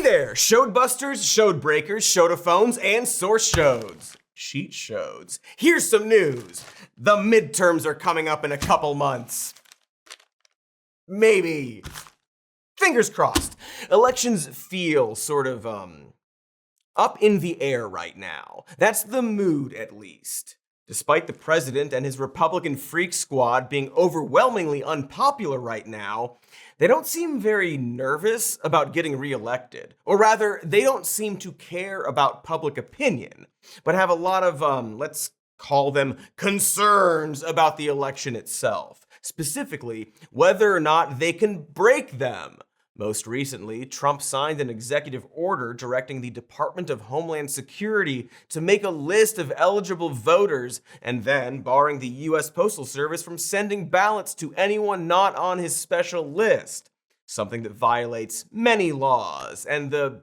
there, showdbusters, showdbreakers, showdophones, and source shows. Sheet shows. Here's some news. The midterms are coming up in a couple months. Maybe. Fingers crossed. Elections feel sort of, up in the air right now. That's the mood, at least. Despite the president and his Republican freak squad being overwhelmingly unpopular right now, they don't seem very nervous about getting reelected. Or rather, they don't seem to care about public opinion, but have a lot of, let's call them concerns about the election itself. Specifically, whether or not they can break them. Most recently, Trump signed an executive order directing the Department of Homeland Security to make a list of eligible voters and then barring the U.S. Postal Service from sending ballots to anyone not on his special list. Something that violates many laws and the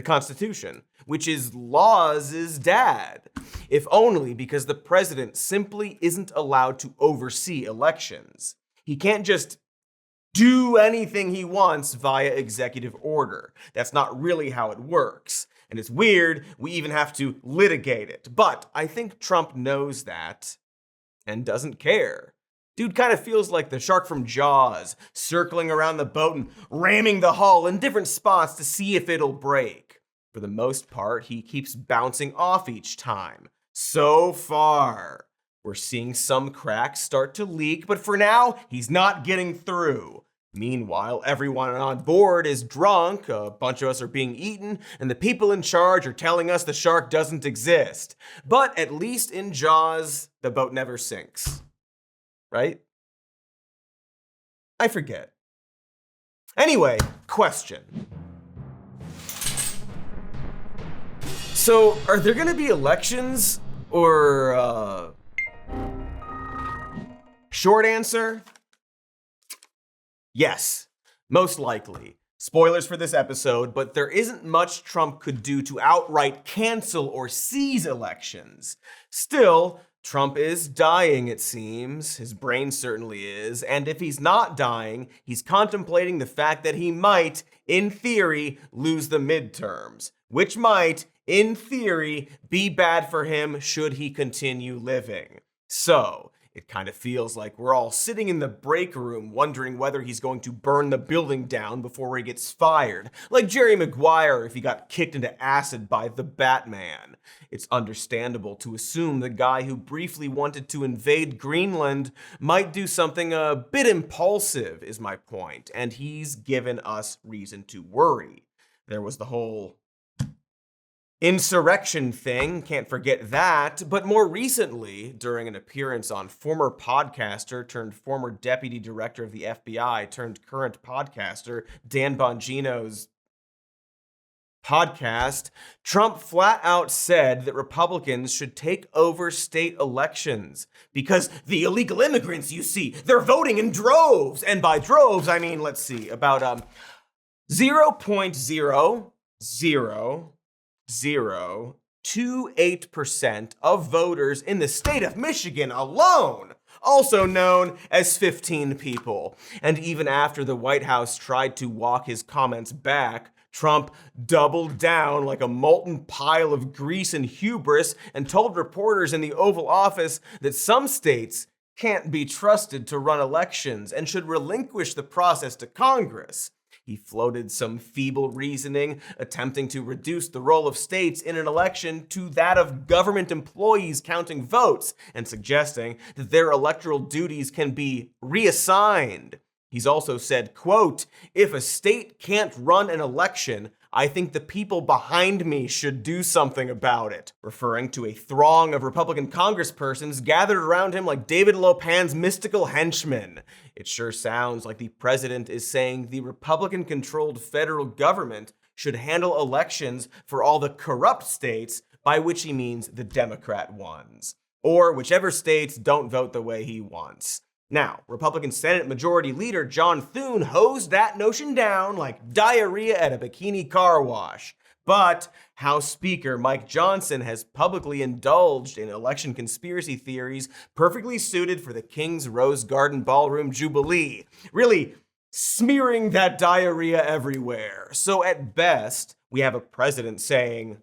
Constitution, which is laws' dad. If only because the president simply isn't allowed to oversee elections. He can't just do anything he wants via executive order. That's not really how it works. And it's weird, we even have to litigate it. But I think Trump knows that and doesn't care. Dude kind of feels like the shark from Jaws, circling around the boat and ramming the hull in different spots to see if it'll break. For the most part, he keeps bouncing off each time. So far, we're seeing some cracks start to leak, but for now, he's not getting through. Meanwhile, everyone on board is drunk, a bunch of us are being eaten, and the people in charge are telling us the shark doesn't exist. But at least in Jaws, the boat never sinks. Right? I forget. Anyway, question. So, are there gonna be elections? Or, short answer? Yes, most likely. Spoilers for this episode, but there isn't much Trump could do to outright cancel or seize elections. Still, Trump is dying, it seems. His brain certainly is. And if he's not dying, he's contemplating the fact that he might, in theory, lose the midterms, which might, in theory, be bad for him should he continue living. So, it kind of feels like we're all sitting in the break room wondering whether he's going to burn the building down before he gets fired, like Jerry Maguire if he got kicked into acid by the Batman. It's understandable to assume the guy who briefly wanted to invade Greenland might do something a bit impulsive, is my point, and he's given us reason to worry. There was the whole insurrection thing, can't forget that, but more recently, during an appearance on former podcaster turned former deputy director of the FBI turned current podcaster Dan Bongino's podcast, Trump flat out said that Republicans should take over state elections because the illegal immigrants, you see, they're voting in droves. And by droves, I mean, let's see, about 0.00028% of voters in the state of Michigan alone, also known as 15 people. And even after the White House tried to walk his comments back, Trump doubled down like a molten pile of grease and hubris and told reporters in the Oval Office that some states can't be trusted to run elections and should relinquish the process to Congress. He floated some feeble reasoning, attempting to reduce the role of states in an election to that of government employees counting votes, and suggesting that their electoral duties can be reassigned. He's also said, quote, "If a state can't run an election, I think the people behind me should do something about it," referring to a throng of Republican congresspersons gathered around him like David Lopan's mystical henchmen. It sure sounds like the president is saying the Republican-controlled federal government should handle elections for all the corrupt states, by which he means the Democrat ones, or whichever states don't vote the way he wants. Now, Republican Senate Majority Leader John Thune hosed that notion down like diarrhea at a bikini car wash. But House Speaker Mike Johnston has publicly indulged in election conspiracy theories perfectly suited for the King's Rose Garden Ballroom Jubilee. Really smearing that diarrhea everywhere. So at best, we have a president saying,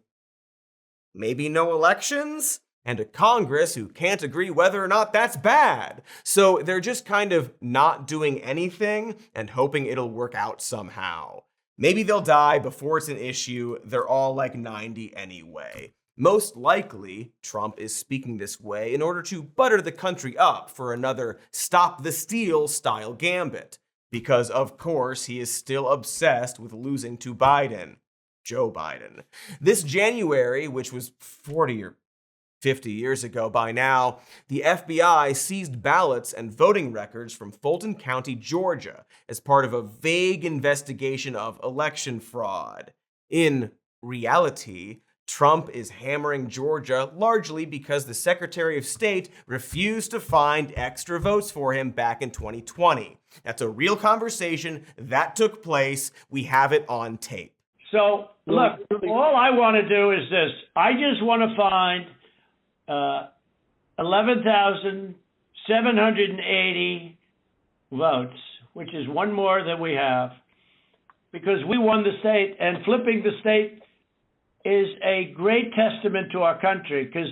maybe no elections? And a Congress who can't agree whether or not that's bad. So they're just kind of not doing anything and hoping it'll work out somehow. Maybe they'll die before it's an issue. They're all like 90 anyway. Most likely, Trump is speaking this way in order to butter the country up for another stop the steal style gambit. Because of course, he is still obsessed with losing to Biden. Joe Biden. This January, which was 40 or 50 years ago by now, the FBI seized ballots and voting records from Fulton County, Georgia, as part of a vague investigation of election fraud. In reality, Trump is hammering Georgia largely because the Secretary of State refused to find extra votes for him back in 2020. That's a real conversation that took place. We have it on tape. So, look, all I want to do is this. I just want to find 11,780 votes, which is one more than we have, because we won the state, and flipping the state is a great testament to our country, because,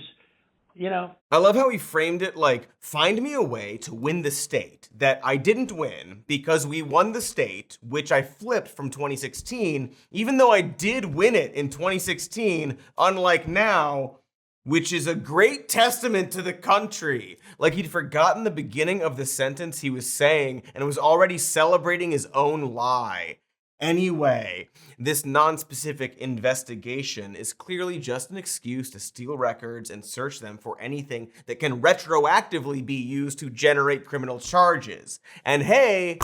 you know. I love how he framed it like, find me a way to win the state that I didn't win because we won the state, which I flipped from 2016, even though I did win it in 2016, unlike now, which is a great testament to the country. Like he'd forgotten the beginning of the sentence he was saying and was already celebrating his own lie. Anyway, this non-specific investigation is clearly just an excuse to steal records and search them for anything that can retroactively be used to generate criminal charges. And hey,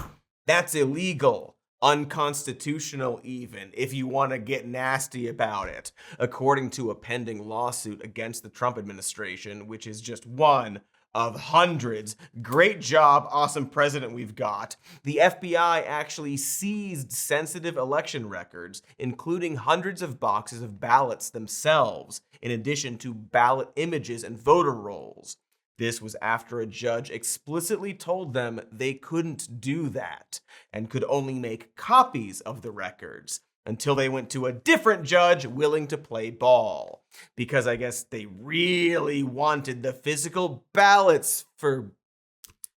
that's illegal. Unconstitutional even, if you want to get nasty about it, according to a pending lawsuit against the Trump administration, which is just one of hundreds. Great job, awesome president we've got. The FBI actually seized sensitive election records, including hundreds of boxes of ballots themselves, in addition to ballot images and voter rolls. This was after a judge explicitly told them they couldn't do that and could only make copies of the records until they went to a different judge willing to play ball. Because I guess they really wanted the physical ballots for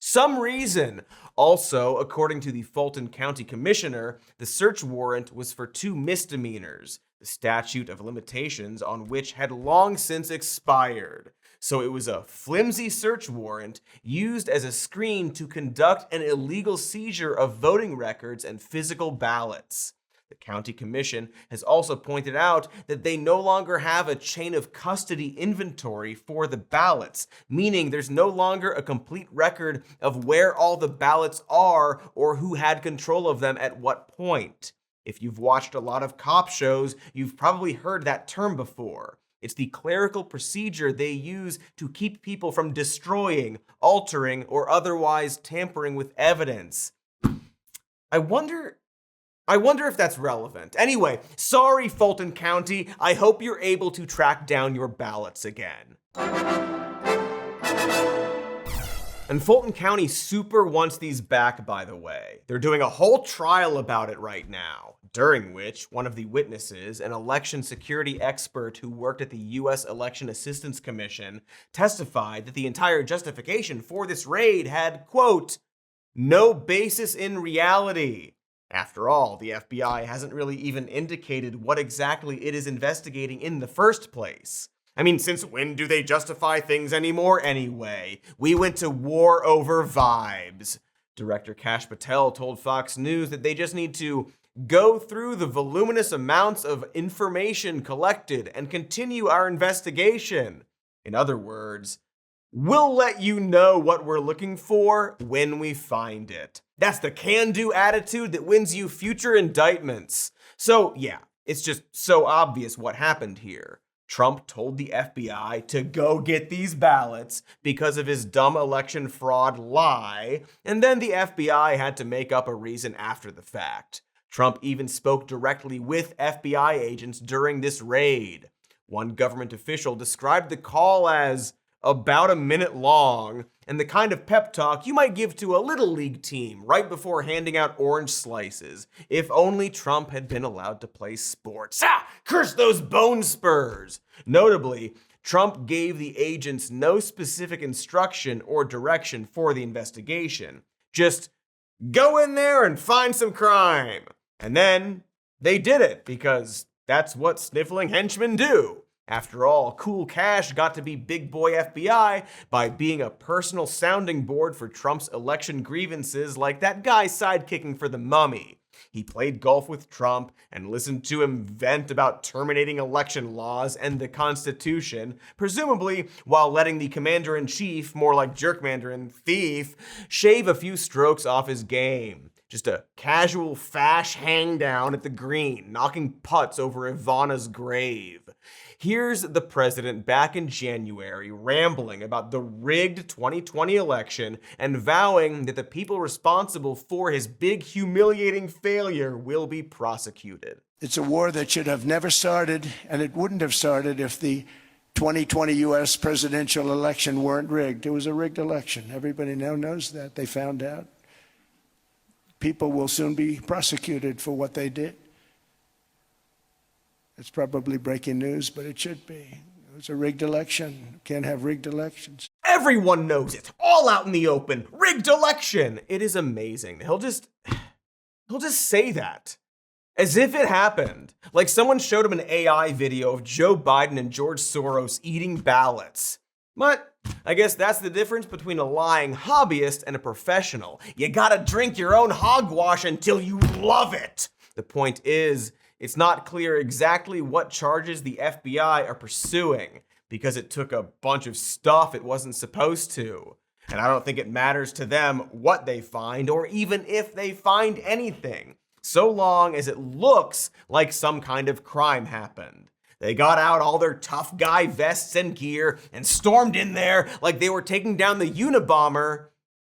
some reason. Also, according to the Fulton County Commissioner, the search warrant was for 2 misdemeanors, the statute of limitations on which had long since expired. So it was a flimsy search warrant used as a screen to conduct an illegal seizure of voting records and physical ballots. The county commission has also pointed out that they no longer have a chain of custody inventory for the ballots, meaning there's no longer a complete record of where all the ballots are or who had control of them at what point. If you've watched a lot of cop shows, you've probably heard that term before. It's the clerical procedure they use to keep people from destroying, altering, or otherwise tampering with evidence. I wonder if that's relevant. Anyway, sorry, Fulton County. I hope you're able to track down your ballots again. And Fulton County super wants these back, by the way. They're doing a whole trial about it right now, during which one of the witnesses, an election security expert who worked at the U.S. Election Assistance Commission, testified that the entire justification for this raid had, quote, no basis in reality. After all, the FBI hasn't really even indicated what exactly it is investigating in the first place. I mean, since when do they justify things anymore anyway? We went to war over vibes. Director Kash Patel told Fox News that they just need to go through the voluminous amounts of information collected and continue our investigation. In other words, we'll let you know what we're looking for when we find it. That's the can-do attitude that wins you future indictments. So yeah, it's just so obvious what happened here. Trump told the FBI to go get these ballots because of his dumb election fraud lie, and then the FBI had to make up a reason after the fact. Trump even spoke directly with FBI agents during this raid. One government official described the call as about a minute long, and the kind of pep talk you might give to a little league team right before handing out orange slices. If only Trump had been allowed to play sports. Ah, curse those bone spurs! Notably, Trump gave the agents no specific instruction or direction for the investigation. Just go in there and find some crime. And then they did it because that's what sniffling henchmen do. After all, Cool Cash got to be big boy FBI by being a personal sounding board for Trump's election grievances like that guy sidekicking for the mummy. He played golf with Trump and listened to him vent about terminating election laws and the Constitution, presumably while letting the commander-in-chief, more like Jerkmandarin thief, shave a few strokes off his game. Just a casual fash hang down at the green, knocking putts over Ivana's grave. Here's the president back in January rambling about the rigged 2020 election and vowing that the people responsible for his big humiliating failure will be prosecuted. It's a war that should have never started, and it wouldn't have started if the 2020 U.S. presidential election weren't rigged. It was a rigged election. Everybody now knows that. They found out. People will soon be prosecuted for what they did. It's probably breaking news, but it should be. It was a rigged election. Can't have rigged elections. Everyone knows it. All out in the open. Rigged election. It is amazing. He'll just say that. As if it happened. Like someone showed him an AI video of Joe Biden and George Soros eating ballots. But I guess that's the difference between a lying hobbyist and a professional. You gotta drink your own hogwash until you love it. The point is, it's not clear exactly what charges the FBI are pursuing because it took a bunch of stuff it wasn't supposed to. And I don't think it matters to them what they find or even if they find anything, so long as it looks like some kind of crime happened. They got out all their tough guy vests and gear and stormed in there like they were taking down the Unabomber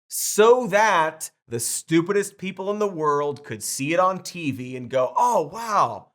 so that the stupidest people in the world could see it on TV and go, oh, wow,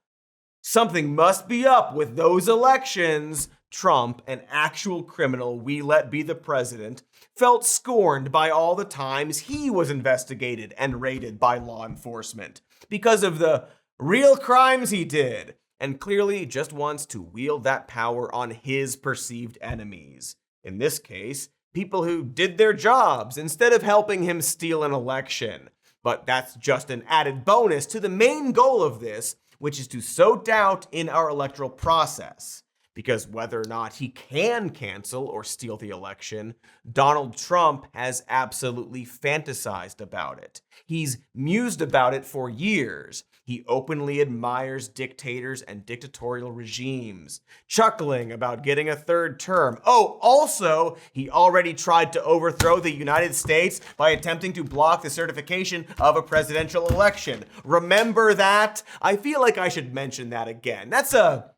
something must be up with those elections. Trump, an actual criminal we let be the president, felt scorned by all the times he was investigated and raided by law enforcement because of the real crimes he did, and clearly just wants to wield that power on his perceived enemies. In this case, people who did their jobs instead of helping him steal an election. But that's just an added bonus to the main goal of this, which is to sow doubt in our electoral process. Because whether or not he can cancel or steal the election, Donald Trump has absolutely fantasized about it. He's mused about it for years. He openly admires dictators and dictatorial regimes, chuckling about getting a third term. Oh, also, he already tried to overthrow the United States by attempting to block the certification of a presidential election. Remember that? I feel like I should mention that again. That's a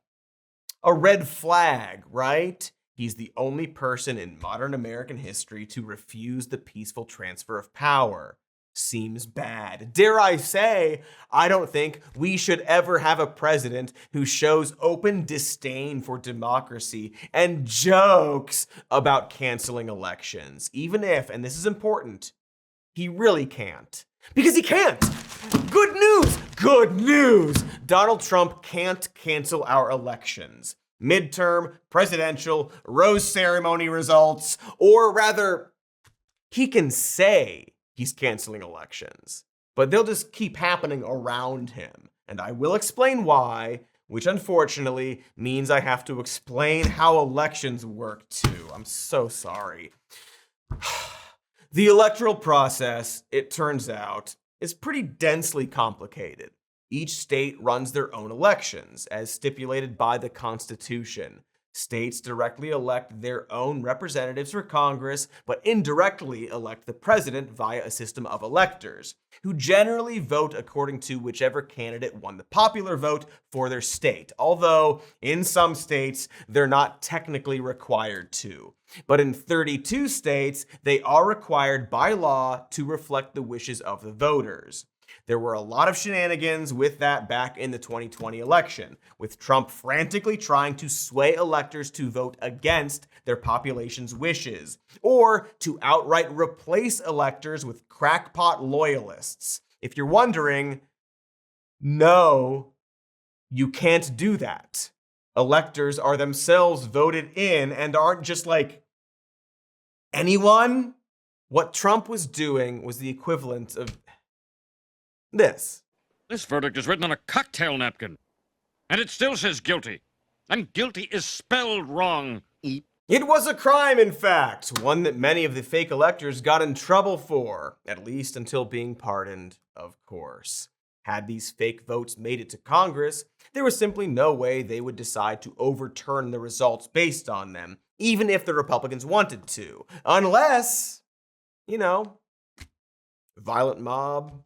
red flag, right? He's the only person in modern American history to refuse the peaceful transfer of power. Seems bad. Dare I say, I don't think we should ever have a president who shows open disdain for democracy and jokes about canceling elections, even if, and this is important, he really can't. Because he can't! Good news! Good news! Donald Trump can't cancel our elections. Midterm, presidential, rose ceremony results, or rather, he can say he's canceling elections, but they'll just keep happening around him. And I will explain why, which unfortunately means I have to explain how elections work too. I'm so sorry. The electoral process, it turns out, is pretty densely complicated. Each state runs their own elections, as stipulated by the Constitution. States directly elect their own representatives for Congress, but indirectly elect the president via a system of electors, who generally vote according to whichever candidate won the popular vote for their state, although in some states they're not technically required to. But in 32 states, they are required by law to reflect the wishes of the voters. There were a lot of shenanigans with that back in the 2020 election, with Trump frantically trying to sway electors to vote against their population's wishes, or to outright replace electors with crackpot loyalists. If you're wondering, no, you can't do that. Electors are themselves voted in and aren't just like anyone. What Trump was doing was the equivalent of this. This verdict is written on a cocktail napkin, and it still says guilty. And guilty is spelled wrong. It was a crime, in fact, one that many of the fake electors got in trouble for, at least until being pardoned, of course. Had these fake votes made it to Congress, there was simply no way they would decide to overturn the results based on them, even if the Republicans wanted to. Unless, violent mob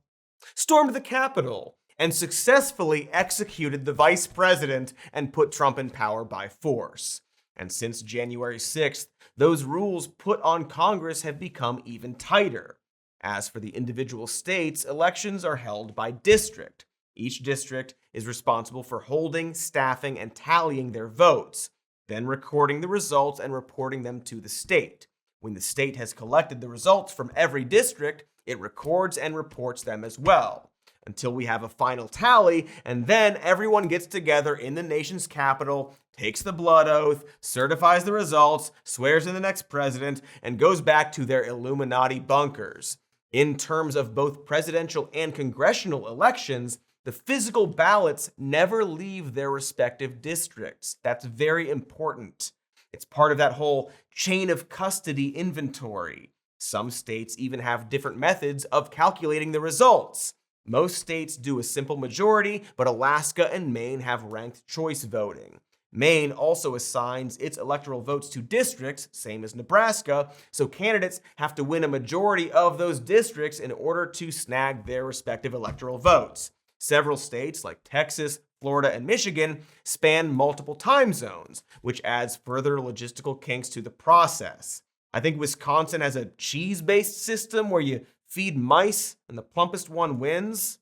stormed the Capitol and successfully executed the vice president and put Trump in power by force. And since January 6th, those rules put on Congress have become even tighter. As for the individual states, elections are held by district. Each district is responsible for holding, staffing, and tallying their votes, then recording the results and reporting them to the state. When the state has collected the results from every district, it records and reports them as well, until we have a final tally, and then everyone gets together in the nation's capital, takes the blood oath, certifies the results, swears in the next president, and goes back to their Illuminati bunkers. In terms of both presidential and congressional elections, the physical ballots never leave their respective districts. That's very important. It's part of that whole chain of custody inventory. Some states even have different methods of calculating the results. Most states do a simple majority, but Alaska and Maine have ranked choice voting. Maine also assigns its electoral votes to districts, same as Nebraska, so candidates have to win a majority of those districts in order to snag their respective electoral votes. Several states, like Texas, Florida, and Michigan, span multiple time zones, which adds further logistical kinks to the process. I think Wisconsin has a cheese-based system where you feed mice and the plumpest one wins.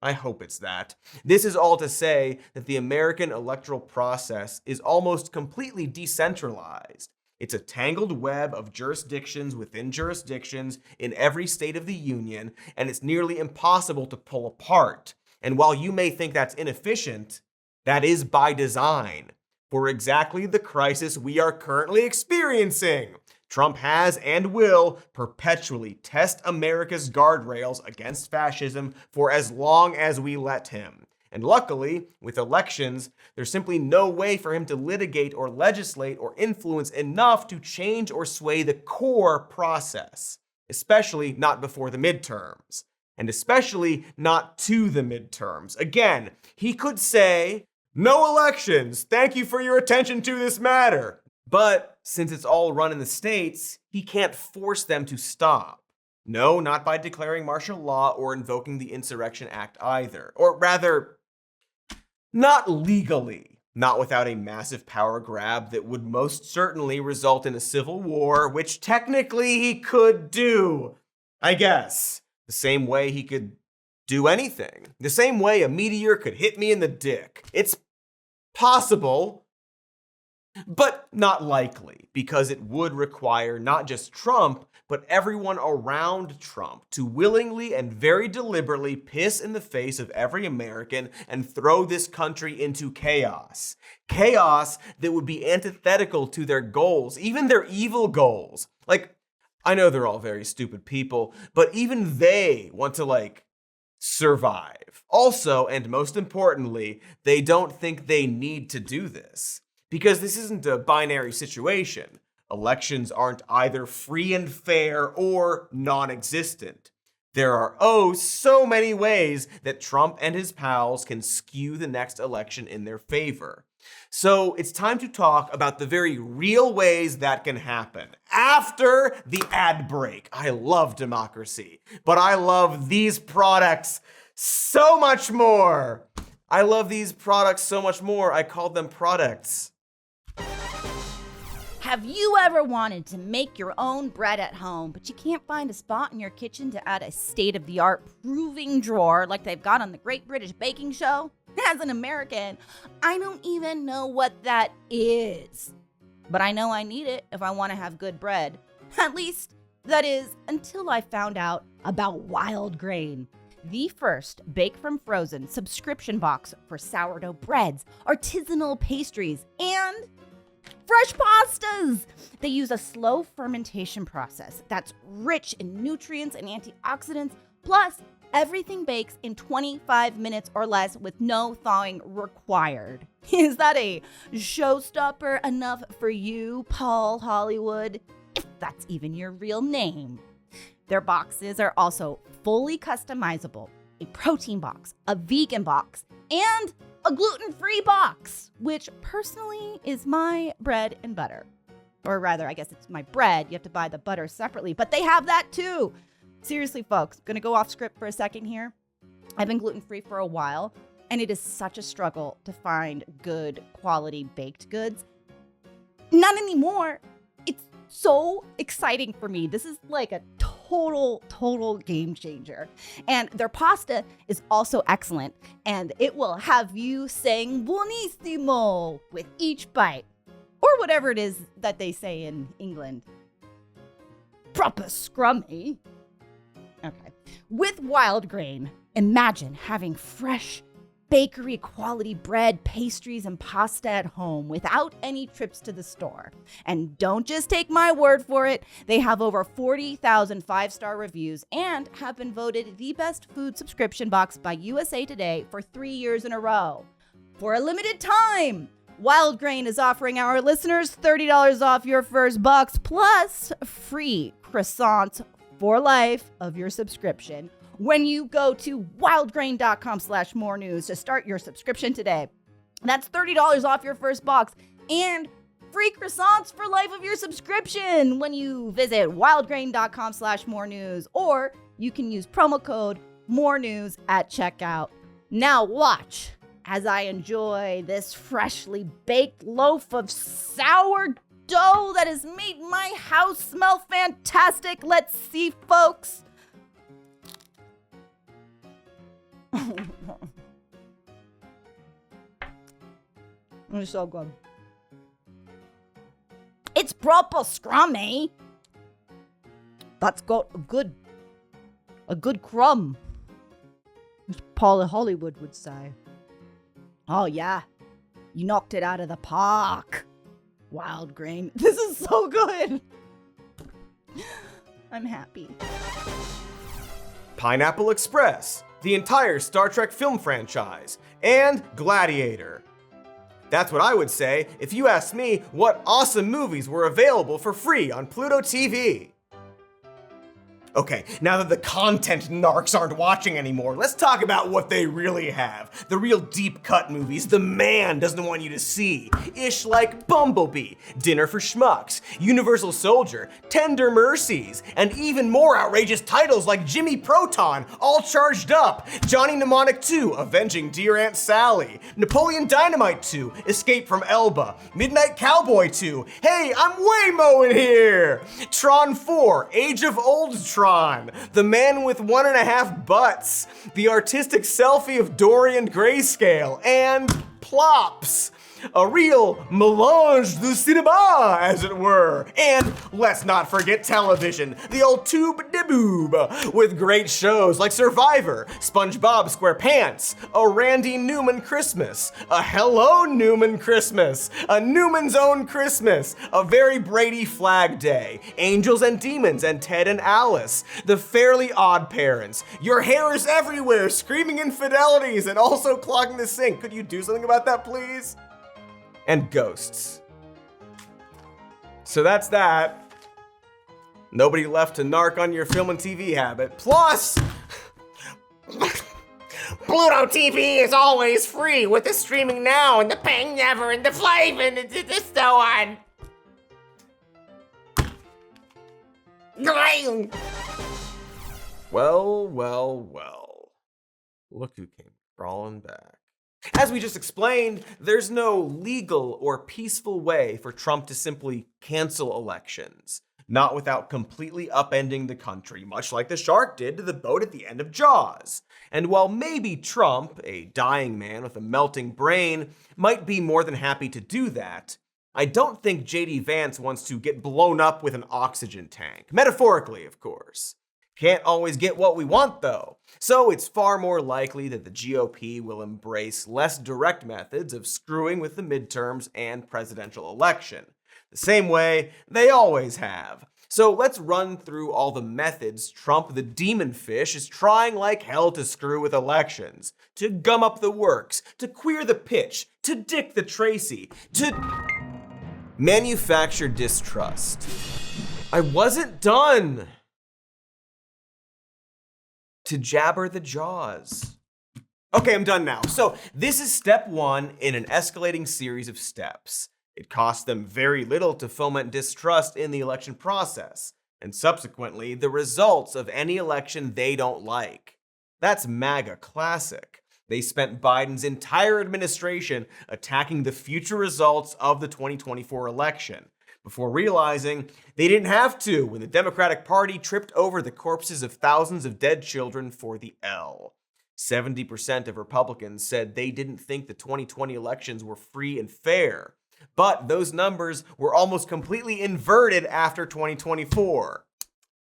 I hope it's that. This is all to say that the American electoral process is almost completely decentralized. It's a tangled web of jurisdictions within jurisdictions in every state of the union, and it's nearly impossible to pull apart. And while you may think that's inefficient, that is by design, for exactly the crisis we are currently experiencing. Trump has and will perpetually test America's guardrails against fascism for as long as we let him. And luckily, with elections, there's simply no way for him to litigate or legislate or influence enough to change or sway the core process, especially not before the midterms, and especially not to the midterms. Again, he could say, "No elections, thank you for your attention to this matter." But since it's all run in the states, he can't force them to stop. No, not by declaring martial law or invoking the Insurrection Act either. Or rather, not legally. Not without a massive power grab that would most certainly result in a civil war, which technically he could do, I guess. The same way he could do anything. The same way a meteor could hit me in the dick. It's possible, but not likely, because it would require not just Trump, but everyone around Trump to willingly and very deliberately piss in the face of every American and throw this country into chaos. Chaos that would be antithetical to their goals, even their evil goals. Like, I know they're all very stupid people, but even they want to, survive. Also, and most importantly, they don't think they need to do this. Because this isn't a binary situation. Elections aren't either free and fair or non-existent. There are so many ways that Trump and his pals can skew the next election in their favor. So it's time to talk about the very real ways that can happen after the ad break. I love democracy, but I love these products so much more. I love these products so much more. I called them products. Have you ever wanted to make your own bread at home, but you can't find a spot in your kitchen to add a state-of-the-art proving drawer like they've got on the Great British Baking Show? As an American, I don't even know what that is. But I know I need it if I want to have good bread. At least, that is, until I found out about Wildgrain, the first bake from frozen subscription box for sourdough breads, artisanal pastries, and fresh pastas. They use a slow fermentation process that's rich in nutrients and antioxidants, plus everything bakes in 25 minutes or less with no thawing required. Is that a showstopper enough for you, Paul Hollywood? If that's even your real name. Their boxes are also fully customizable. A protein box, a vegan box, and a gluten-free box, which personally is my bread and butter. Or rather, I guess it's my bread. You have to buy the butter separately, but they have that too. Seriously, folks, gonna go off script for a second here. I've been gluten-free for a while, and it is such a struggle to find good quality baked goods. Not anymore. It's so exciting for me. This is like a total game changer. And their pasta is also excellent, and it will have you saying buonissimo with each bite, or whatever it is that they say in England. Proper scrummy. Okay. With Wildgrain, imagine having fresh bakery quality bread, pastries, and pasta at home without any trips to the store. And don't just take my word for it. They have over 40,000 five-star reviews and have been voted the best food subscription box by USA Today for 3 years in a row. For a limited time, Wildgrain is offering our listeners $30 off your first box plus free croissants for life of your subscription when you go to wildgrain.com/more news to start your subscription today. That's $30 off your first box and free croissants for life of your subscription when you visit wildgrain.com/more news, or you can use promo code more news at checkout. Now watch as I enjoy this freshly baked loaf of sourdough that has made my house smell fantastic. Let's see, folks. It's so good. It's proper scrummy. That's got a good crumb, as Paula Hollywood would say. Oh yeah, you knocked it out of the park, Wildgrain. This is so good. I'm happy. Pineapple Express, the entire Star Trek film franchise, and Gladiator. That's what I would say if you asked me what awesome movies were available for free on Pluto TV. Okay, now that the content narcs aren't watching anymore, let's talk about what they really have. The real deep cut movies the man doesn't want you to see. Ish like Bumblebee, Dinner for Schmucks, Universal Soldier, Tender Mercies, and even more outrageous titles like Jimmy Proton, All Charged Up, Johnny Mnemonic 2, Avenging Dear Aunt Sally, Napoleon Dynamite 2, Escape from Elba, Midnight Cowboy 2, Hey, I'm Waymo in here! Tron 4, Age of Ultron, The Man with 1.5 Butts, The Artistic Selfie of Dorian Grayscale, and Plops. A real melange du cinéma, as it were. And let's not forget television, the old tube de boob, with great shows like Survivor, SpongeBob SquarePants, A Randy Newman Christmas, A Hello Newman Christmas, A Newman's Own Christmas, A Very Brady Flag Day, Angels and Demons and Ted and Alice, The Fairly Odd Parents, Your Hair is Everywhere, Screaming Infidelities, and also Clogging the Sink. Could you do something about that, please? And Ghosts. So that's that. Nobody left to narc on your film and TV habit. Plus, Pluto TV is always free with the streaming now and the paying never and the flav and the so on. Well. Look who came crawling back. As we just explained, there's no legal or peaceful way for Trump to simply cancel elections, not without completely upending the country, much like the shark did to the boat at the end of Jaws. And while maybe Trump, a dying man with a melting brain, might be more than happy to do that, I don't think JD Vance wants to get blown up with an oxygen tank. Metaphorically, of course. Can't always get what we want, though. So it's far more likely that the GOP will embrace less direct methods of screwing with the midterms and presidential election, the same way they always have. So let's run through all the methods Trump the demon fish is trying like hell to screw with elections, to gum up the works, to queer the pitch, to dick the Tracy, to manufacture distrust. I wasn't done. To jabber the jaws. Okay, I'm done now. So this is step one in an escalating series of steps. It costs them very little to foment distrust in the election process, and subsequently the results of any election they don't like. That's MAGA classic. They spent Biden's entire administration attacking the future results of the 2024 election, before realizing they didn't have to when the Democratic Party tripped over the corpses of thousands of dead children for the L. 70% of Republicans said they didn't think the 2020 elections were free and fair, but those numbers were almost completely inverted after 2024.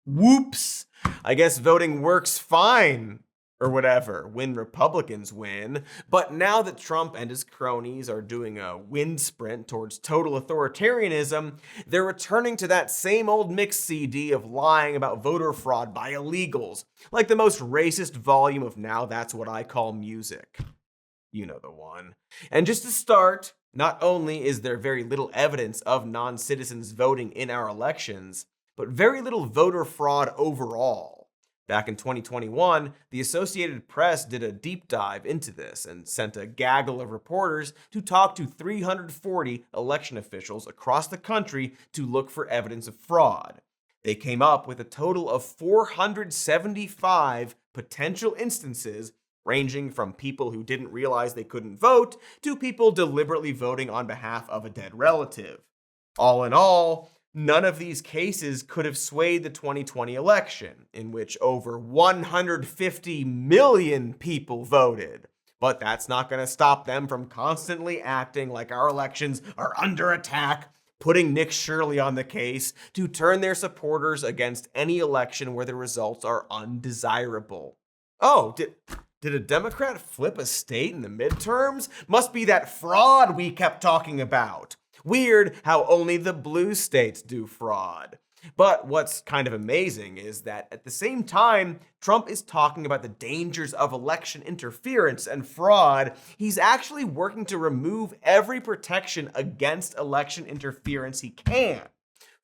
Whoops! I guess voting works fine, or whatever, when Republicans win. But now that Trump and his cronies are doing a wind sprint towards total authoritarianism, they're returning to that same old mix CD of lying about voter fraud by illegals, like the most racist volume of Now That's What I Call Music. You know the one. And just to start, not only is there very little evidence of non-citizens voting in our elections, but very little voter fraud overall. Back in 2021, the Associated Press did a deep dive into this and sent a gaggle of reporters to talk to 340 election officials across the country to look for evidence of fraud. They came up with a total of 475 potential instances, ranging from people who didn't realize they couldn't vote to people deliberately voting on behalf of a dead relative. All in all, none of these cases could have swayed the 2020 election, in which over 150 million people voted. But that's not going to stop them from constantly acting like our elections are under attack, putting Nick Shirley on the case to turn their supporters against any election where the results are undesirable. Oh, did a Democrat flip a state in the midterms? Must be that fraud we kept talking about. Weird how only the blue states do fraud. But what's kind of amazing is that at the same time Trump is talking about the dangers of election interference and fraud, he's actually working to remove every protection against election interference he can.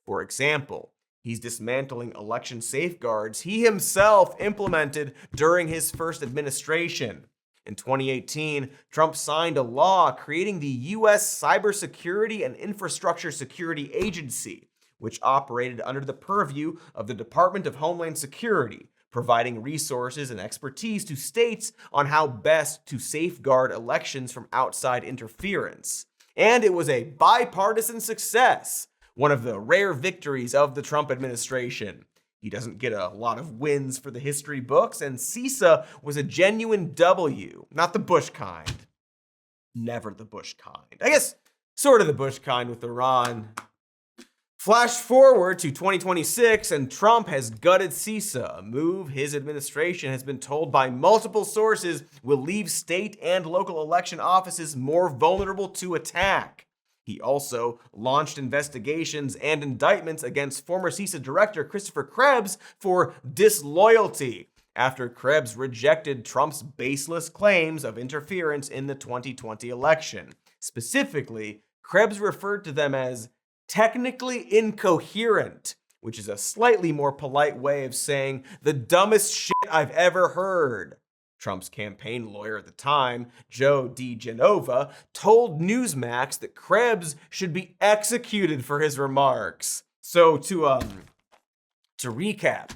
For example, he's dismantling election safeguards he himself implemented during his first administration. In 2018, Trump signed a law creating the U.S. Cybersecurity and Infrastructure Security Agency, which operated under the purview of the Department of Homeland Security, providing resources and expertise to states on how best to safeguard elections from outside interference. And it was a bipartisan success, one of the rare victories of the Trump administration. He doesn't get a lot of wins for the history books, and CISA was a genuine W, not the Bush kind. Never the Bush kind. I guess sort of the Bush kind with Iran. Flash forward to 2026, and Trump has gutted CISA, a move his administration has been told by multiple sources will leave state and local election offices more vulnerable to attack. He also launched investigations and indictments against former CISA director Christopher Krebs for disloyalty after Krebs rejected Trump's baseless claims of interference in the 2020 election. Specifically, Krebs referred to them as technically incoherent, which is a slightly more polite way of saying the dumbest shit I've ever heard. Trump's campaign lawyer at the time, Joe DeGenova, told Newsmax that Krebs should be executed for his remarks. So to recap,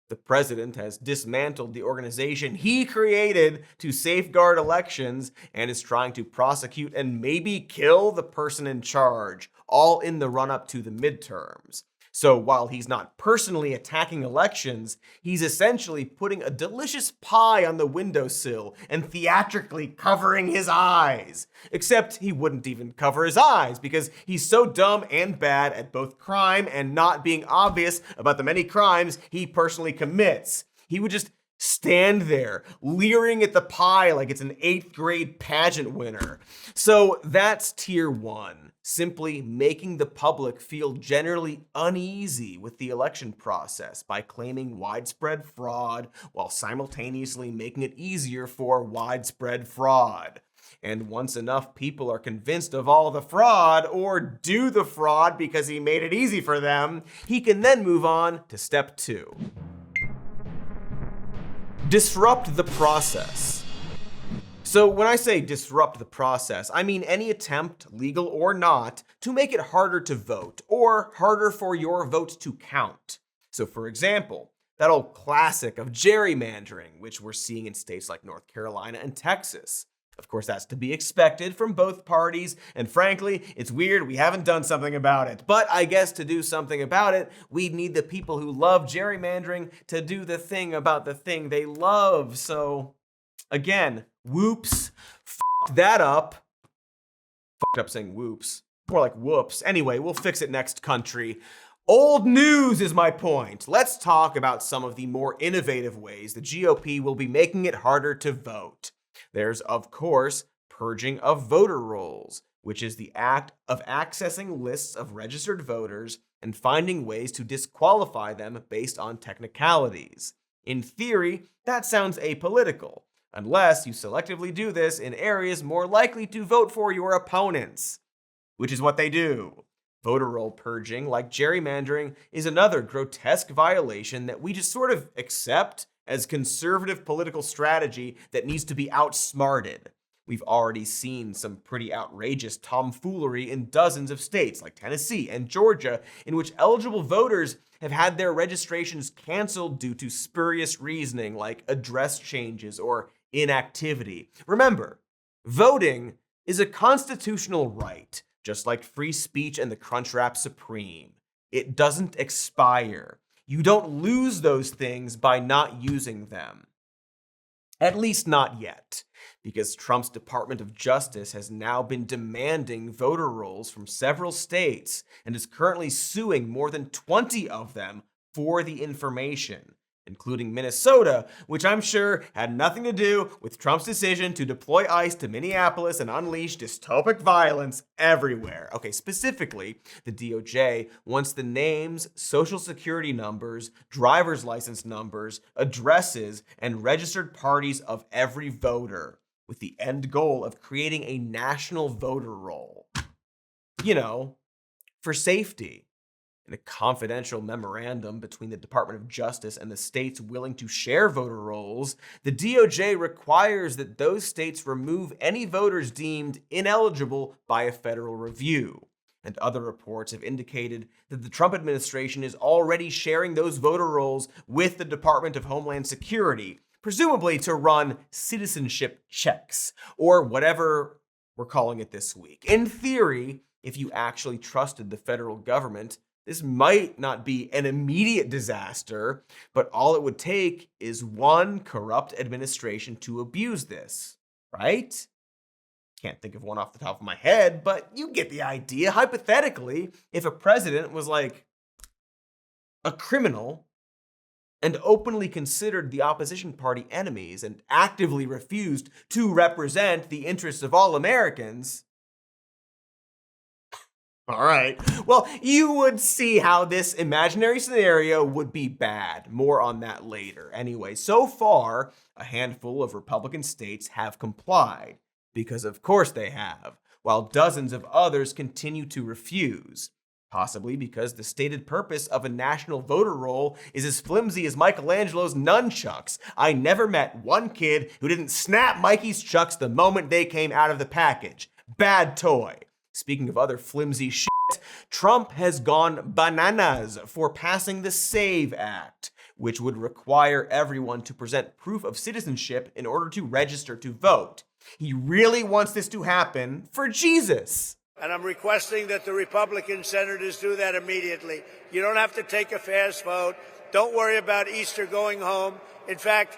The president has dismantled the organization he created to safeguard elections and is trying to prosecute and maybe kill the person in charge, all in the run-up to the midterms. So while he's not personally attacking elections, he's essentially putting a delicious pie on the windowsill and theatrically covering his eyes. Except he wouldn't even cover his eyes because he's so dumb and bad at both crime and not being obvious about the many crimes he personally commits. He would just stand there, leering at the pie like it's an 8th grade pageant winner. So that's tier 1. Simply making the public feel generally uneasy with the election process by claiming widespread fraud while simultaneously making it easier for widespread fraud. And once enough people are convinced of all the fraud or do the fraud because he made it easy for them, he can then move on to step 2. Disrupt the process. So when I say disrupt the process, I mean any attempt, legal or not, to make it harder to vote or harder for your vote to count. So for example, that old classic of gerrymandering, which we're seeing in states like North Carolina and Texas. Of course, that's to be expected from both parties, and frankly, it's weird we haven't done something about it. But I guess to do something about it, we need the people who love gerrymandering to do the thing about the thing they love. So again, whoops, fucked that up. Fucked up saying whoops. More like whoops. Anyway, we'll fix it next country. Old news is my point. Let's talk about some of the more innovative ways the GOP will be making it harder to vote. There's, of course, purging of voter rolls, which is the act of accessing lists of registered voters and finding ways to disqualify them based on technicalities. In theory, that sounds apolitical, unless you selectively do this in areas more likely to vote for your opponents, which is what they do. Voter roll purging, like gerrymandering, is another grotesque violation that we just sort of accept as conservative political strategy that needs to be outsmarted. We've already seen some pretty outrageous tomfoolery in dozens of states like Tennessee and Georgia, in which eligible voters have had their registrations canceled due to spurious reasoning like address changes or inactivity. Remember, voting is a constitutional right, just like free speech and the Crunchwrap Supreme. It doesn't expire. You don't lose those things by not using them. At least not yet, because Trump's Department of Justice has now been demanding voter rolls from several states and is currently suing more than 20 of them for the information, including Minnesota, which I'm sure had nothing to do with Trump's decision to deploy ICE to Minneapolis and unleash dystopic violence everywhere. Okay, specifically, the DOJ wants the names, social security numbers, driver's license numbers, addresses, and registered parties of every voter, with the end goal of creating a national voter roll. You know, for safety. In a confidential memorandum between the Department of Justice and the states willing to share voter rolls, the DOJ requires that those states remove any voters deemed ineligible by a federal review. And other reports have indicated that the Trump administration is already sharing those voter rolls with the Department of Homeland Security, presumably to run citizenship checks, or whatever we're calling it this week. In theory, if you actually trusted the federal government, this might not be an immediate disaster, but all it would take is one corrupt administration to abuse this, right? Can't think of one off the top of my head, but you get the idea. Hypothetically, if a president was like a criminal and openly considered the opposition party enemies and actively refused to represent the interests of all Americans, all right, well, you would see how this imaginary scenario would be bad. More on that later. Anyway, so far, a handful of Republican states have complied, because of course they have, while dozens of others continue to refuse. Possibly because the stated purpose of a national voter roll is as flimsy as Michelangelo's nunchucks. I never met one kid who didn't snap Mikey's chucks the moment they came out of the package. Bad toy. Speaking of other flimsy shit, Trump has gone bananas for passing the SAVE Act, which would require everyone to present proof of citizenship in order to register to vote. He really wants this to happen for Jesus. And I'm requesting that the Republican senators do that immediately. You don't have to take a fast vote. Don't worry about Easter going home. In fact,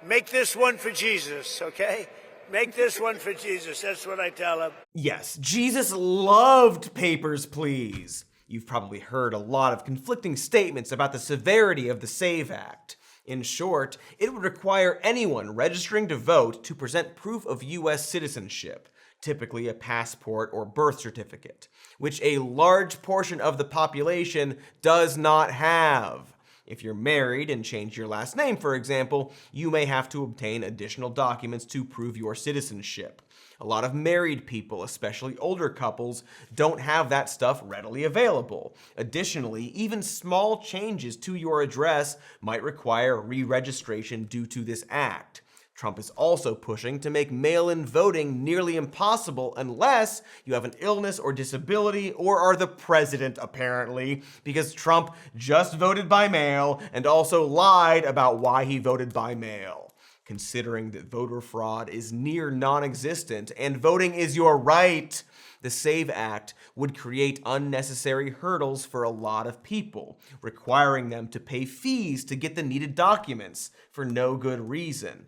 make this one for Jesus, okay? Make this one for Jesus. That's what I tell him. Yes, Jesus loved Papers, Please. You've probably heard a lot of conflicting statements about the severity of the SAVE Act. In short, it would require anyone registering to vote to present proof of U.S. citizenship, typically a passport or birth certificate, which a large portion of the population does not have. If you're married and change your last name, for example, you may have to obtain additional documents to prove your citizenship. A lot of married people, especially older couples, don't have that stuff readily available. Additionally, even small changes to your address might require re-registration due to this act. Trump is also pushing to make mail-in voting nearly impossible unless you have an illness or disability or are the president, apparently, because Trump just voted by mail and also lied about why he voted by mail. Considering that voter fraud is near non-existent and voting is your right, the SAVE Act would create unnecessary hurdles for a lot of people, requiring them to pay fees to get the needed documents for no good reason.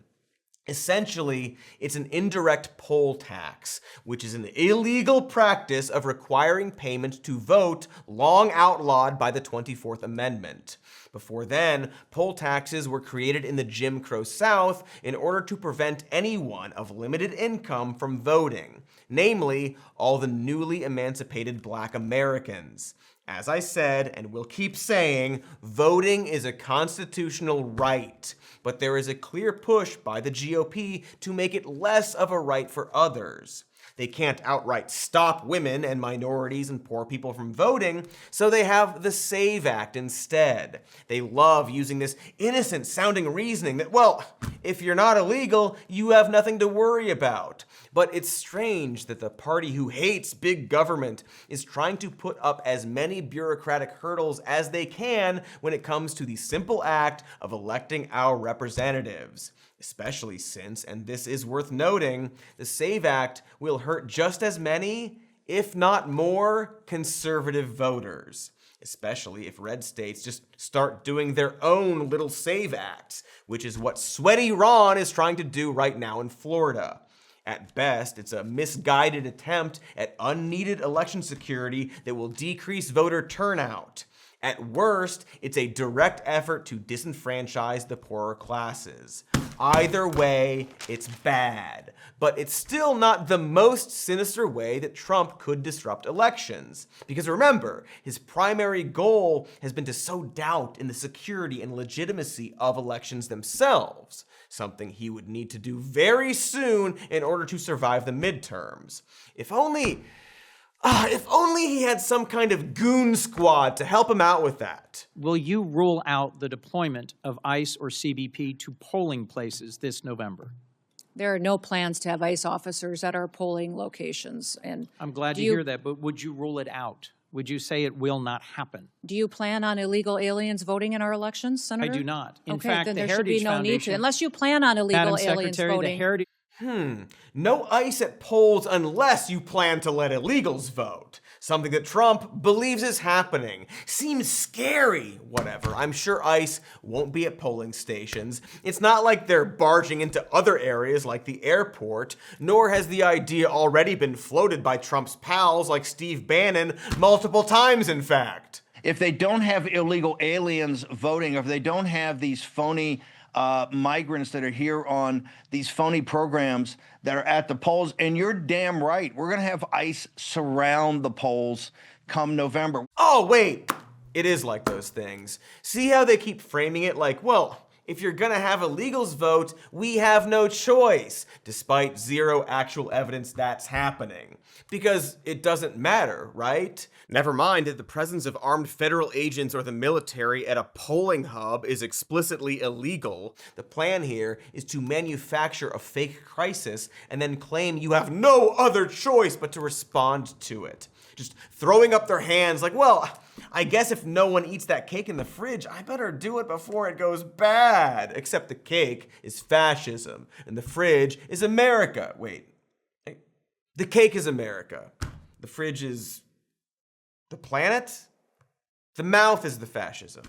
Essentially, it's an indirect poll tax, which is an illegal practice of requiring payment to vote long outlawed by the 24th Amendment. Before then, poll taxes were created in the Jim Crow South in order to prevent anyone of limited income from voting, namely, all the newly emancipated Black Americans. As I said, and will keep saying, voting is a constitutional right, but there is a clear push by the GOP to make it less of a right for others. They can't outright stop women and minorities and poor people from voting, so they have the SAVE Act instead. They love using this innocent-sounding reasoning that, well, if you're not illegal, you have nothing to worry about. But it's strange that the party who hates big government is trying to put up as many bureaucratic hurdles as they can when it comes to the simple act of electing our representatives. Especially since, and this is worth noting, the SAVE Act will hurt just as many, if not more, conservative voters. Especially if red states just start doing their own little SAVE Acts, which is what Sweaty Ron is trying to do right now in Florida. At best, it's a misguided attempt at unneeded election security that will decrease voter turnout. At worst, it's a direct effort to disenfranchise the poorer classes. Either way, it's bad. But it's still not the most sinister way that Trump could disrupt elections. Because remember, his primary goal has been to sow doubt in the security and legitimacy of elections themselves, something he would need to do very soon in order to survive the midterms. If only he had some kind of goon squad to help him out with that. Will you rule out the deployment of ICE or CBP to polling places this November? There are no plans to have ICE officers at our polling locations. And I'm glad to hear that, but would you rule it out? Would you say it will not happen? Do you plan on illegal aliens voting in our elections, Senator? I do not. In okay, fact, then the there Heritage should be no need Foundation, to, unless you plan on illegal Madam aliens Secretary, voting. the Heritage No ICE at polls unless you plan to let illegals vote. Something that Trump believes is happening. Seems scary. Whatever. I'm sure ICE won't be at polling stations. It's not like they're barging into other areas like the airport, nor has the idea already been floated by Trump's pals like Steve Bannon multiple times, in fact. If they don't have illegal aliens voting, or if they don't have these phony migrants that are here on these phony programs that are at the polls, and you're damn right, we're going to have ICE surround the polls come November. Oh, wait. It is like those things. See how they keep framing it like, well, if you're gonna have illegals vote, we have no choice, despite zero actual evidence that's happening. Because it doesn't matter, right? Never mind that the presence of armed federal agents or the military at a polling hub is explicitly illegal. The plan here is to manufacture a fake crisis and then claim you have no other choice but to respond to it. Just throwing up their hands like, well, I guess if no one eats that cake in the fridge, I better do it before it goes bad. Except the cake is fascism, and the fridge is America. Wait, the cake is America. The fridge is the planet? The mouth is the fascism.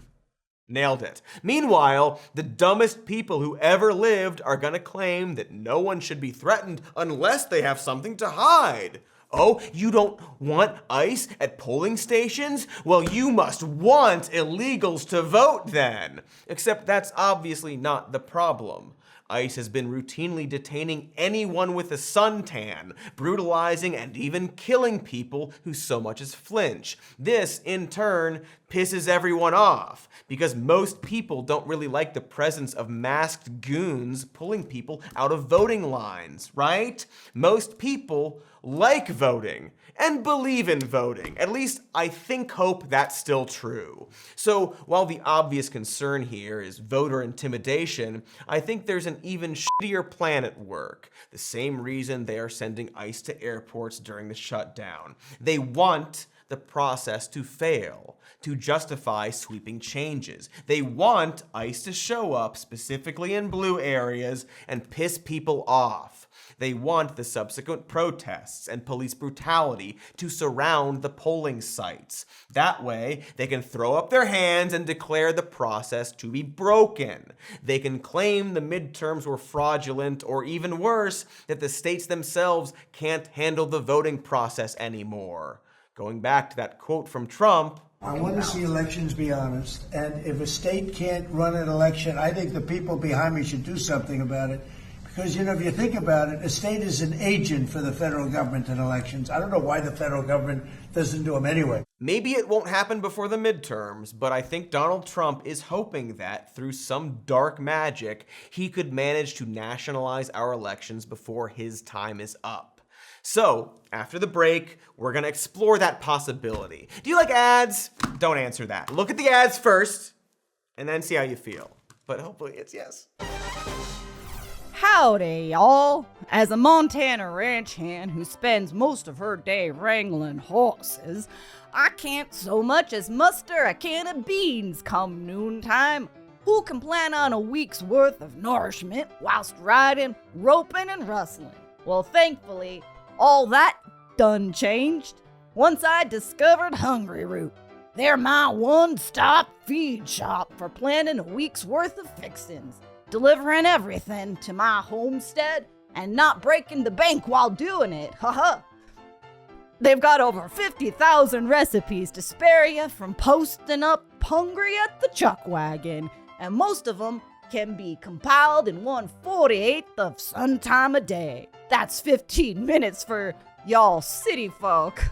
Nailed it. Meanwhile, the dumbest people who ever lived are gonna claim that no one should be threatened unless they have something to hide. Oh, you don't want ICE at polling stations? Well, you must want illegals to vote then. Except that's obviously not the problem. ICE has been routinely detaining anyone with a suntan, brutalizing and even killing people who so much as flinch. This, in turn, pisses everyone off, because most people don't really like the presence of masked goons pulling people out of voting lines, right? Most people like voting and believe in voting. At least I hope that's still true. So while the obvious concern here is voter intimidation, I think there's an even shittier plan at work. The same reason they are sending ICE to airports during the shutdown. They want the process to fail, to justify sweeping changes. They want ICE to show up, specifically in blue areas, and piss people off. They want the subsequent protests and police brutality to surround the polling sites. That way, they can throw up their hands and declare the process to be broken. They can claim the midterms were fraudulent, or even worse, that the states themselves can't handle the voting process anymore. Going back to that quote from Trump, I want to see elections be honest, and if a state can't run an election, I think the people behind me should do something about it. Because, if you think about it, a state is an agent for the federal government in elections. I don't know why the federal government doesn't do them anyway. Maybe it won't happen before the midterms, but I think Donald Trump is hoping that, through some dark magic, he could manage to nationalize our elections before his time is up. So, after the break, we're gonna explore that possibility. Do you like ads? Don't answer that. Look at the ads first, and then see how you feel. But hopefully it's yes. Howdy, y'all. As a Montana ranch hand who spends most of her day wrangling horses, I can't so much as muster a can of beans come noontime. Who can plan on a week's worth of nourishment whilst riding, roping, and rustling? Well, thankfully, all that done changed once I discovered Hungry Root. They're my one-stop feed shop for planning a week's worth of fixins, delivering everything to my homestead and not breaking the bank while doing it. Haha. They've got over 50,000 recipes to spare you from posting up hungry at the chuck wagon, and most of them can be compiled in 1/48 of sun time a day. That's 15 minutes for y'all city folk.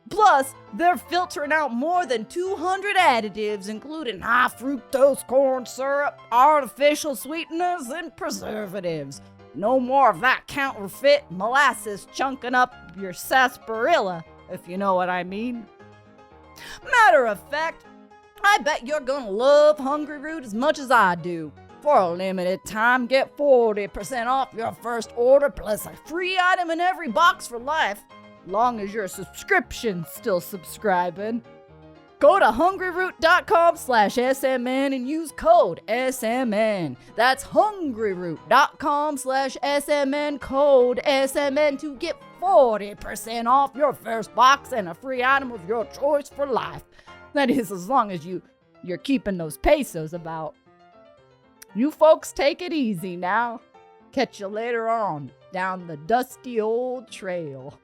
Plus, they're filtering out more than 200 additives, including high fructose corn syrup, artificial sweeteners, and preservatives. No more of that counterfeit molasses chunking up your sarsaparilla, if you know what I mean. Matter of fact, I bet you're gonna love Hungry Root as much as I do. For a limited time, get 40% off your first order plus a free item in every box for life. Long as your subscription's still subscribing. Go to hungryroot.com/SMN and use code SMN. That's hungryroot.com/SMN, code SMN to get 40% off your first box and a free item of your choice for life. That is, as long as you're keeping those pesos about. You folks take it easy now. Catch you later on down the dusty old trail.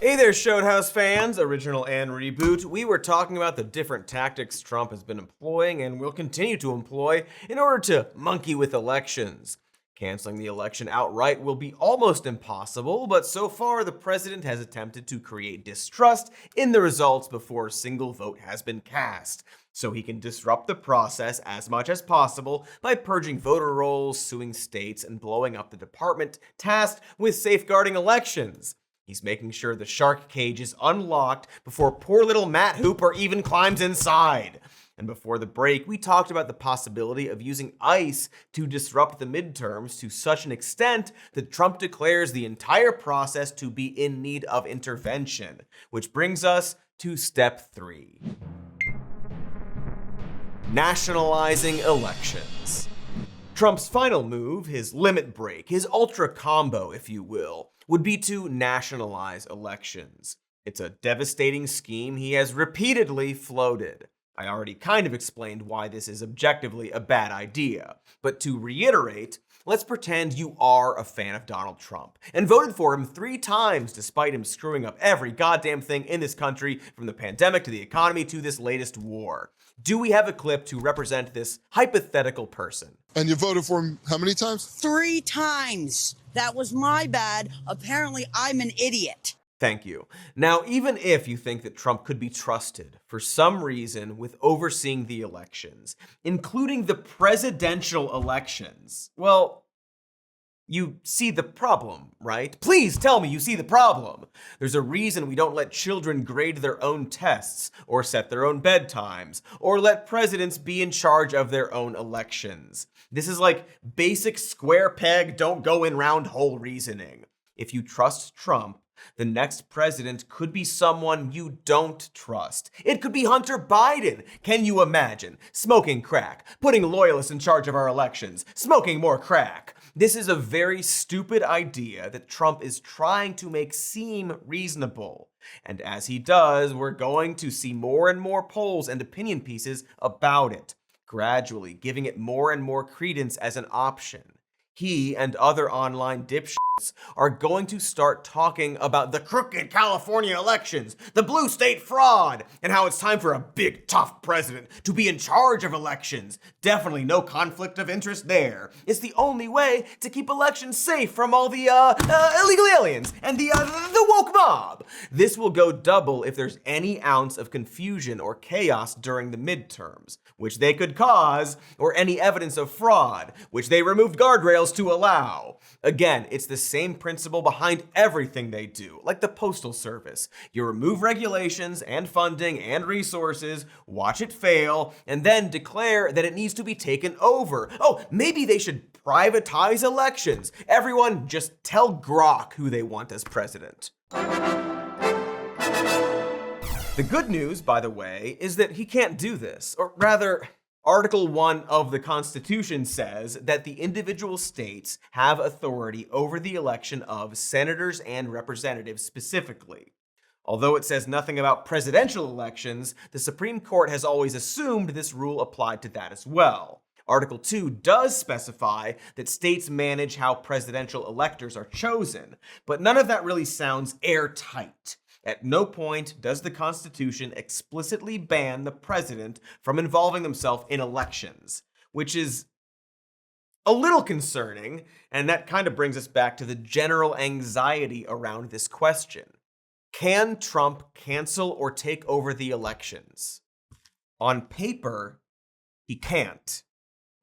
Hey there, Showhouse fans, original and reboot. We were talking about the different tactics Trump has been employing and will continue to employ in order to monkey with elections. Canceling the election outright will be almost impossible, but so far the president has attempted to create distrust in the results before a single vote has been cast, so he can disrupt the process as much as possible by purging voter rolls, suing states, and blowing up the department tasked with safeguarding elections. He's making sure the shark cage is unlocked before poor little Matt Hooper even climbs inside. And before the break, we talked about the possibility of using ICE to disrupt the midterms to such an extent that Trump declares the entire process to be in need of intervention. Which brings us to step 3. Nationalizing elections. Trump's final move, his limit break, his ultra combo, if you will, would be to nationalize elections. It's a devastating scheme he has repeatedly floated. I already kind of explained why this is objectively a bad idea, but to reiterate, let's pretend you are a fan of Donald Trump and voted for him 3 times despite him screwing up every goddamn thing in this country, from the pandemic to the economy to this latest war. Do we have a clip to represent this hypothetical person? And you voted for him how many times? 3 times. That was my bad. Apparently, I'm an idiot. Thank you. Now, even if you think that Trump could be trusted for some reason with overseeing the elections, including the presidential elections, well, you see the problem, right? Please tell me you see the problem. There's a reason we don't let children grade their own tests, or set their own bedtimes, or let presidents be in charge of their own elections. This is like basic square peg, don't go in round hole reasoning. If you trust Trump, the next president could be someone you don't trust. It could be Hunter Biden. Can you imagine? Smoking crack, putting loyalists in charge of our elections, smoking more crack. This is a very stupid idea that Trump is trying to make seem reasonable. And as he does, we're going to see more and more polls and opinion pieces about it, gradually giving it more and more credence as an option. He and other online dipshits are going to start talking about the crooked California elections, the blue state fraud, and how it's time for a big, tough president to be in charge of elections. Definitely no conflict of interest there. It's the only way to keep elections safe from all the illegal aliens and the woke mob. This will go double if there's any ounce of confusion or chaos during the midterms, which they could cause, or any evidence of fraud, which they removed guardrails to allow. Again, it's the same principle behind everything they do, like the Postal Service. You remove regulations and funding and resources, watch it fail, and then declare that it needs to be taken over. Oh, maybe they should privatize elections. Everyone just tell Grok who they want as president. The good news, by the way, is that he can't do this, or rather, Article 1 of the Constitution says that the individual states have authority over the election of senators and representatives specifically. Although it says nothing about presidential elections, the Supreme Court has always assumed this rule applied to that as well. Article 2 does specify that states manage how presidential electors are chosen, but none of that really sounds airtight. At no point does the Constitution explicitly ban the president from involving himself in elections, which is a little concerning, and that kind of brings us back to the general anxiety around this question. Can Trump cancel or take over the elections? On paper, he can't.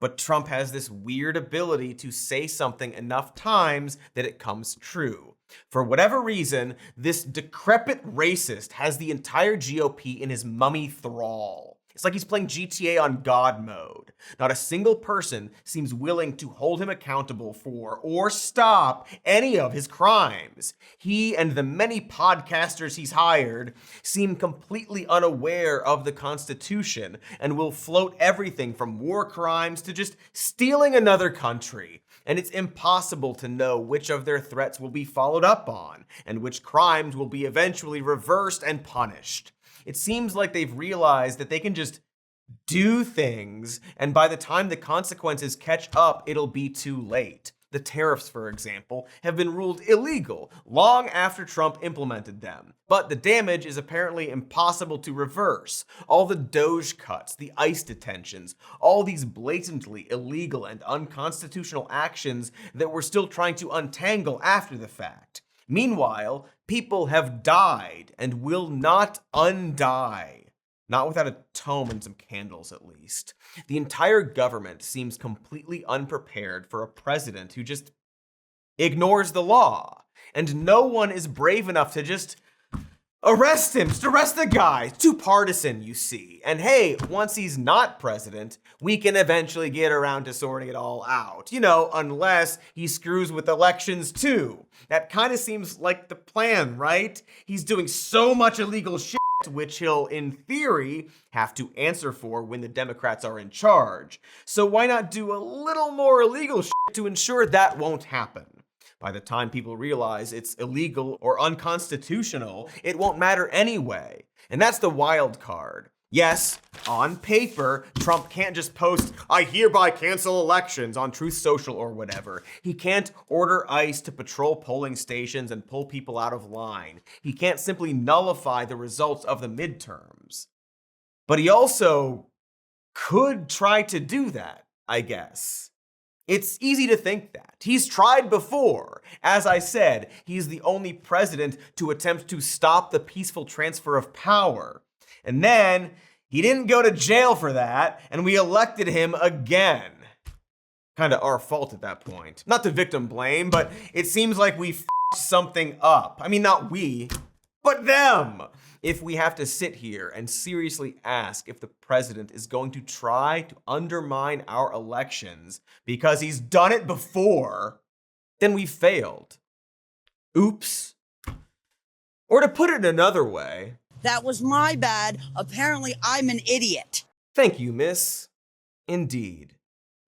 But Trump has this weird ability to say something enough times that it comes true. For whatever reason, this decrepit racist has the entire GOP in his mummy thrall. It's like he's playing GTA on God mode. Not a single person seems willing to hold him accountable for or stop any of his crimes. He and the many podcasters he's hired seem completely unaware of the Constitution and will float everything from war crimes to just stealing another country. And it's impossible to know which of their threats will be followed up on and which crimes will be eventually reversed and punished. It seems like they've realized that they can just do things, and by the time the consequences catch up, it'll be too late. The tariffs, for example, have been ruled illegal long after Trump implemented them. But the damage is apparently impossible to reverse. All the Doge cuts, the ICE detentions, all these blatantly illegal and unconstitutional actions that we're still trying to untangle after the fact. Meanwhile, people have died and will not undie. Not without a tome and some candles, at least. The entire government seems completely unprepared for a president who just ignores the law. And no one is brave enough to just arrest him. Just arrest the guy. It's too partisan, you see. And hey, once he's not president, we can eventually get around to sorting it all out. You know, unless he screws with elections too. That kind of seems like the plan, right? He's doing so much illegal shit which he'll, in theory, have to answer for when the Democrats are in charge. So why not do a little more illegal shit to ensure that won't happen? By the time people realize it's illegal or unconstitutional, it won't matter anyway. And that's the wild card. Yes, on paper, Trump can't just post, "I hereby cancel elections" on Truth Social or whatever. He can't order ICE to patrol polling stations and pull people out of line. He can't simply nullify the results of the midterms. But he also could try to do that, I guess. It's easy to think that. He's tried before. As I said, he's the only president to attempt to stop the peaceful transfer of power. And then he didn't go to jail for that, and we elected him again. Kind of our fault at that point. Not to victim blame, but it seems like we f***ed something up. I mean, not we, but them. If we have to sit here and seriously ask if the president is going to try to undermine our elections because he's done it before, then we failed. Oops. Or to put it another way, That was my bad. Apparently, I'm an idiot. thank you, miss. Indeed.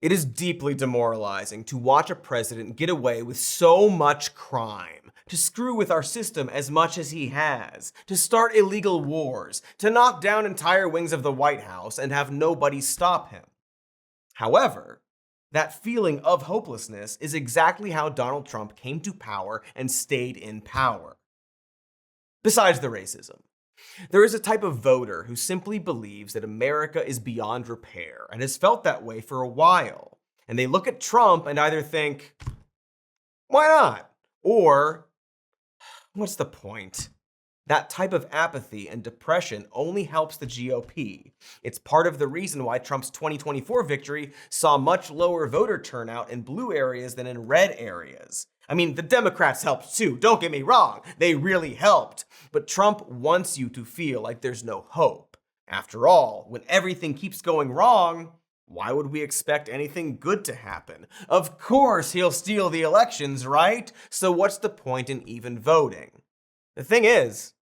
It is deeply demoralizing to watch a president get away with so much crime, to screw with our system as much as he has, to start illegal wars, to knock down entire wings of the White House and have nobody stop him. However, that feeling of hopelessness is exactly how Donald Trump came to power and stayed in power. Besides the racism, there is a type of voter who simply believes that America is beyond repair and has felt that way for a while. And they look at Trump and either think, why not? Or, what's the point? That type of apathy and depression only helps the GOP. It's part of the reason why Trump's 2024 victory saw much lower voter turnout in blue areas than in red areas. I mean, the Democrats helped too, don't get me wrong, they really helped. But Trump wants you to feel like there's no hope. After all, when everything keeps going wrong, why would we expect anything good to happen? Of course he'll steal the elections, right? So what's the point in even voting? The thing is,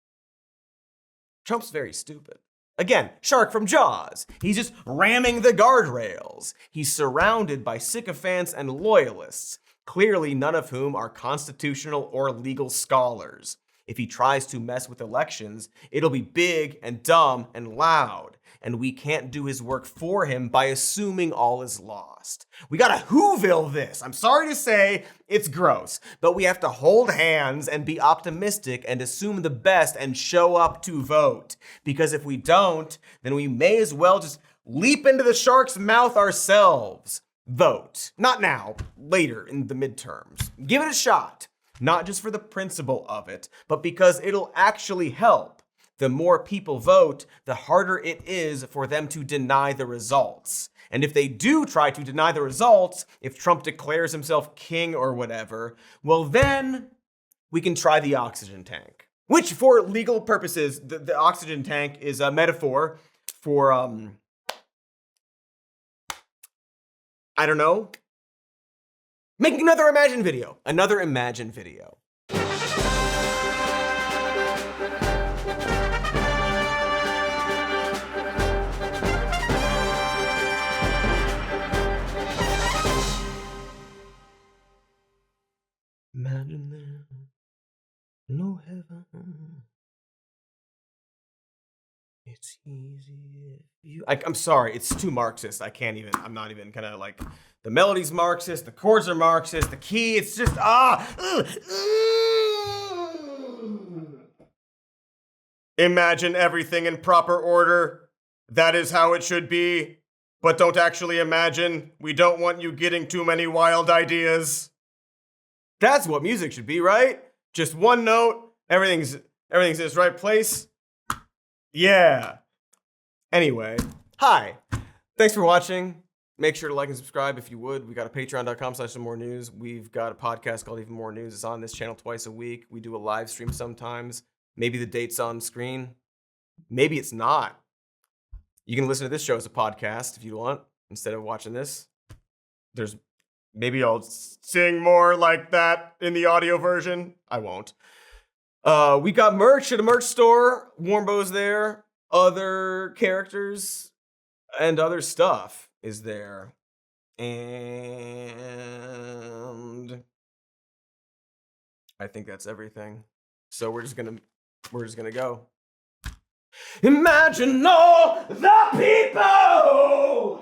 Trump's very stupid. Again, shark from Jaws. He's just ramming the guardrails. He's surrounded by sycophants and loyalists, clearly none of whom are constitutional or legal scholars. If he tries to mess with elections, it'll be big and dumb and loud, and we can't do his work for him by assuming all is lost. We gotta Whoville this. I'm sorry to say, it's gross, but we have to hold hands and be optimistic and assume the best and show up to vote. Because if we don't, then we may as well just leap into the shark's mouth ourselves. Vote. Not now, later in the midterms. Give it a shot. Not just for the principle of it, but because it'll actually help. The more people vote, the harder it is for them to deny the results. And if they do try to deny the results, if Trump declares himself king or whatever, well then we can try the oxygen tank. Which for legal purposes, the oxygen tank is a metaphor for, I don't know, making another Imagine video. Another Imagine video. Imagine there's no heaven. It's easy if you... I'm sorry, it's too Marxist. I can't even, I'm not even gonna like... The melody's Marxist, the chords are Marxist, the key, it's just, Imagine everything in proper order. That is how it should be. But don't actually imagine. We don't want you getting too many wild ideas. That's what music should be, right? Just one note, everything's in its right place. Yeah. Anyway, hi. Thanks for watching. Make sure to like and subscribe if you would. We got a patreon.com/somemore-news. We've got a podcast called Even More News. It's on this channel twice a week. We do a live stream sometimes. Maybe the date's on screen. Maybe it's not. You can listen to this show as a podcast if you want, instead of watching this. Maybe I'll sing more like that in the audio version. I won't. We got merch at a merch store. Warmbo's there. Other characters and other stuff is there. And I think that's everything. So we're just gonna go. Imagine all the people